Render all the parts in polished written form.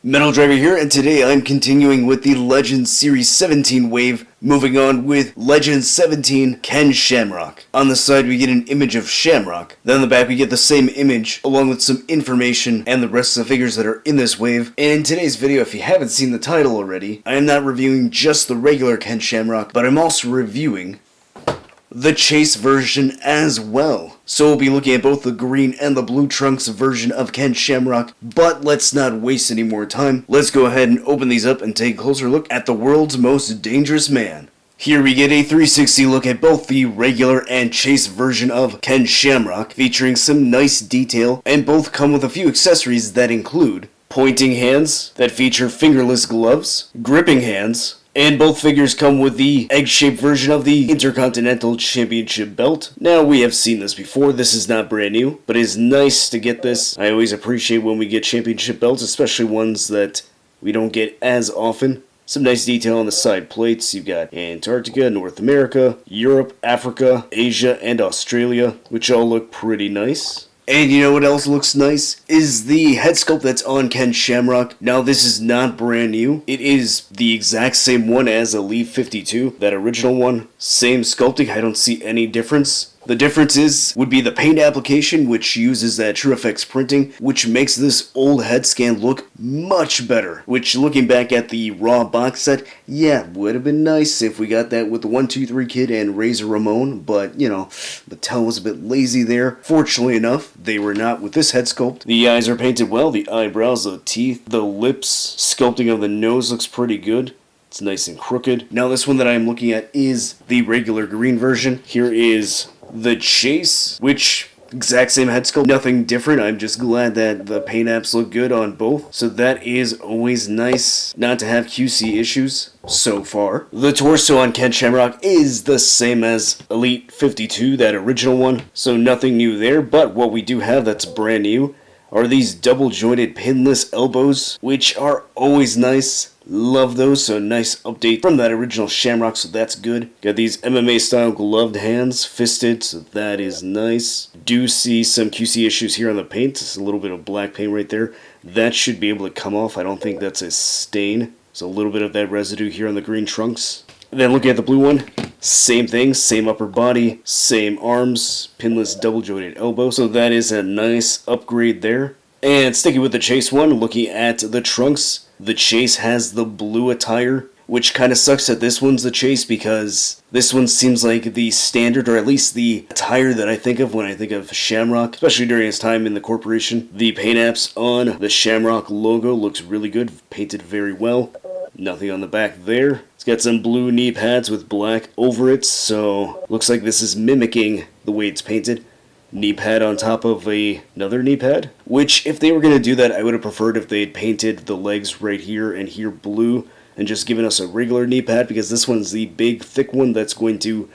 Metal Driver here, and today I'm continuing with the Legends Series 17 wave, moving on with Legends 17 Ken Shamrock. On the side we get an image of Shamrock, then on the back we get the same image, along with some information and the rest of the figures that are in this wave. And in today's video, if you haven't seen the title already, I am not reviewing just the regular Ken Shamrock, but I'm also reviewing the Chase version as well. So we'll be looking at both the green and the blue trunks version of Ken Shamrock, but let's not waste any more time. Let's go ahead and open these up and take a closer look at the world's most dangerous man. Here we get a 360 look at both the regular and Chase version of Ken Shamrock, featuring some nice detail, and both come with a few accessories that include pointing hands that feature fingerless gloves, gripping hands, and both figures come with the egg-shaped version of the Intercontinental Championship belt. Now, we have seen this before. This is not brand new, but it is nice to get this. I always appreciate when we get championship belts, especially ones that we don't get as often. Some nice detail on the side plates. You've got Antarctica, North America, Europe, Africa, Asia, and Australia, which all look pretty nice. And you know what else looks nice? Is the head sculpt that's on Ken Shamrock. Now this is not brand new. It is the exact same one as Elite 52, that original one. Same sculpting, I don't see any difference. The difference would be the paint application, which uses that TrueFX printing, which makes this old head scan look much better. Which, looking back at the Raw box set, yeah, would have been nice if we got that with the 1-2-3 Kid and Razor Ramon, but, you know, Mattel was a bit lazy there. Fortunately enough, they were not with this head sculpt. The eyes are painted well, the eyebrows, the teeth, the lips, sculpting of the nose looks pretty good. It's nice and crooked. Now this one that I'm looking at is the regular green version. Here is the Chase, which exact same head sculpt, nothing different. I'm just glad that the paint apps look good on both, so that is always nice not to have QC issues so far. The torso on Ken Shamrock is the same as Elite 52, that original one, so nothing new there, but what we do have that's brand new are these double jointed pinless elbows, which are always nice. Love those, so nice update from that original Shamrock, so that's good. Got these MMA style gloved hands, fisted, so that is nice. Do see some QC issues here on the paint. It's a little bit of black paint right there. That should be able to come off. I don't think that's a stain. So a little bit of that residue here on the green trunks. And then looking at the blue one, same thing, same upper body, same arms, pinless double jointed elbow, so that is a nice upgrade there. And sticking with the Chase one, looking at the trunks, the Chase has the blue attire, which kind of sucks that this one's the Chase because this one seems like the standard, or at least the attire that I think of when I think of Shamrock, especially during his time in the corporation. The paint apps on the Shamrock logo looks really good, painted very well. Nothing on the back there. It's got some blue knee pads with black over it, so looks like this is mimicking the way it's painted. Knee pad on top of another knee pad, which if they were going to do that, I would have preferred if they had painted the legs right here and here blue and just given us a regular knee pad, because this one's the big thick one that's going to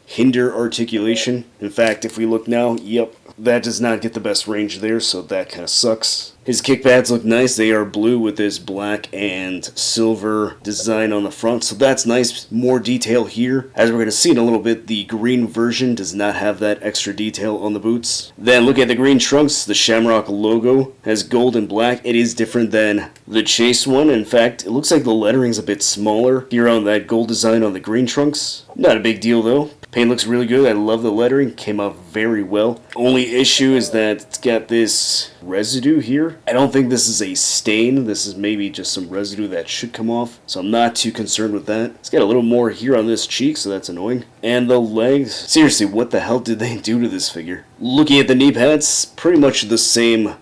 hinder articulation. In fact, if we look now, yep, that does not get the best range there, so that kind of sucks. His kick pads look nice. They are blue with this black and silver design on the front, so that's nice. More detail here. As we're going to see in a little bit, the green version does not have that extra detail on the boots. Then look at the green trunks. The Shamrock logo has gold and black. It is different than the Chase one. In fact, it looks like the lettering's a bit smaller here on that gold design on the green trunks. Not a big deal though. Paint looks really good. I love the lettering. Came out very well. Only issue is that it's got this residue here. I don't think this is a stain. This is maybe just some residue that should come off, so I'm not too concerned with that. It's got a little more here on this cheek, so that's annoying. And the legs. Seriously, what the hell did they do to this figure? Looking at the knee pads, pretty much the same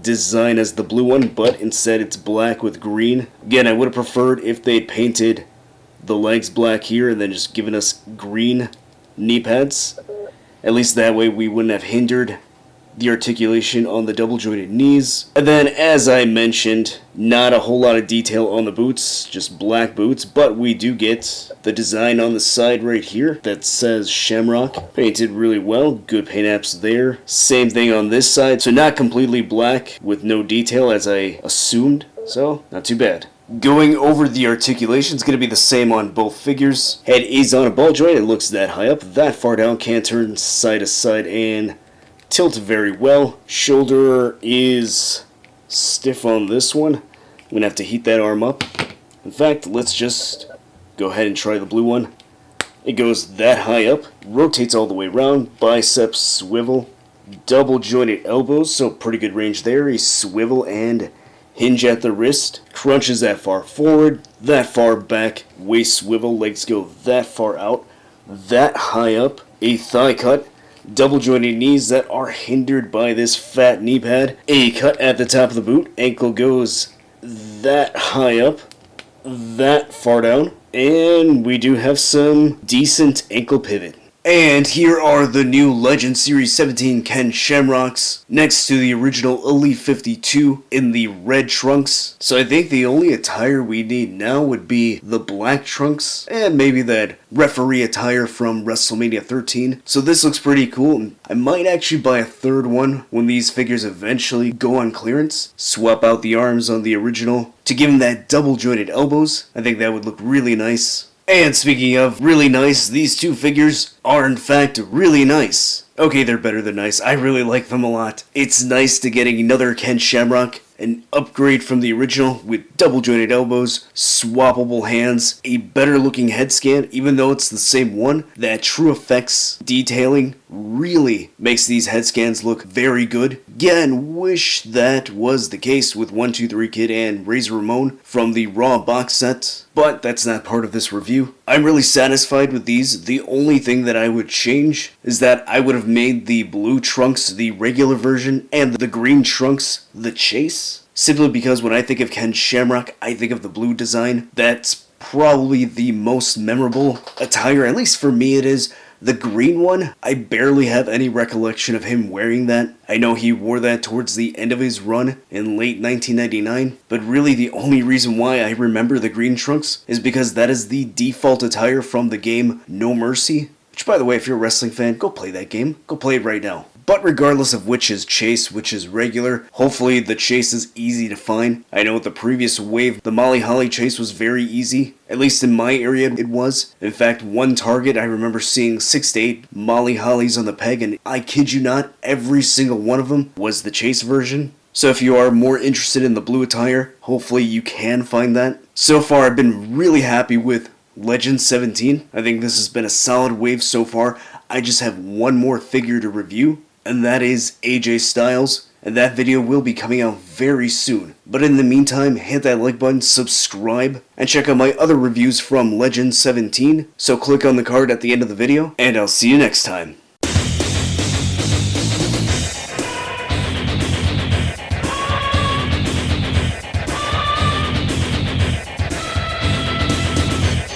design as the blue one, but instead it's black with green. Again, I would have preferred if they painted the legs black here and then just given us green knee pads. At least that way we wouldn't have hindered the articulation on the double jointed knees. And then, as I mentioned, not a whole lot of detail on the boots, just black boots, but we do get the design on the side right here that says Shamrock. Painted really well, good paint apps there. Same thing on this side, so not completely black with no detail as I assumed, so not too bad. Going over the articulation is going to be the same on both figures. Head is on a ball joint, it looks that high up, that far down, can't turn side to side and tilt very well. Shoulder is stiff on this one. I'm gonna have to heat that arm up. In fact, let's just go ahead and try the blue one. It goes that high up, rotates all the way around, biceps swivel, double jointed elbows, so pretty good range there. A swivel and hinge at the wrist, crunches that far forward, that far back, waist swivel, legs go that far out, that high up, a thigh cut, double jointed knees that are hindered by this fat knee pad, a cut at the top of the boot, ankle goes that high up, that far down, and we do have some decent ankle pivot. And here are the new Legend Series 17 Ken Shamrocks next to the original Elite 52 in the red trunks. So I think the only attire we need now would be the black trunks and maybe that referee attire from WrestleMania 13. So this looks pretty cool. I might actually buy a third one when these figures eventually go on clearance. Swap out the arms on the original to give him that double jointed elbows. I think that would look really nice. And speaking of really nice, these two figures are in fact really nice. Okay, they're better than nice. I really like them a lot. It's nice to getting another Ken Shamrock, an upgrade from the original with double jointed elbows, swappable hands, a better looking head scan even though it's the same one. That true effects detailing really makes these head scans look very good. Again, wish that was the case with 123 Kid and Razor Ramon from the Raw box set, but that's not part of this review. I'm really satisfied with these. The only thing that I would change is that I would have made the blue trunks the regular version and the green trunks the chase. Simply because when I think of Ken Shamrock, I think of the blue design. That's probably the most memorable attire, at least for me it is. The green one, I barely have any recollection of him wearing that. I know he wore that towards the end of his run in late 1999, but really the only reason why I remember the green trunks is because that is the default attire from the game No Mercy. Which, by the way, if you're a wrestling fan, go play that game. Go play it right now. But regardless of which is chase, which is regular, hopefully the chase is easy to find. I know with the previous wave, the Molly Holly chase was very easy. At least in my area it was. In fact, one Target, I remember seeing 6 to 8 Molly Hollies on the peg, and I kid you not, every single one of them was the chase version. So if you are more interested in the blue attire, hopefully you can find that. So far, I've been really happy with Legend 17. I think this has been a solid wave so far. I just have one more figure to review, and that is AJ Styles, and that video will be coming out very soon. But in the meantime, hit that like button, subscribe, and check out my other reviews from Legend 17, so click on the card at the end of the video, and I'll see you next time.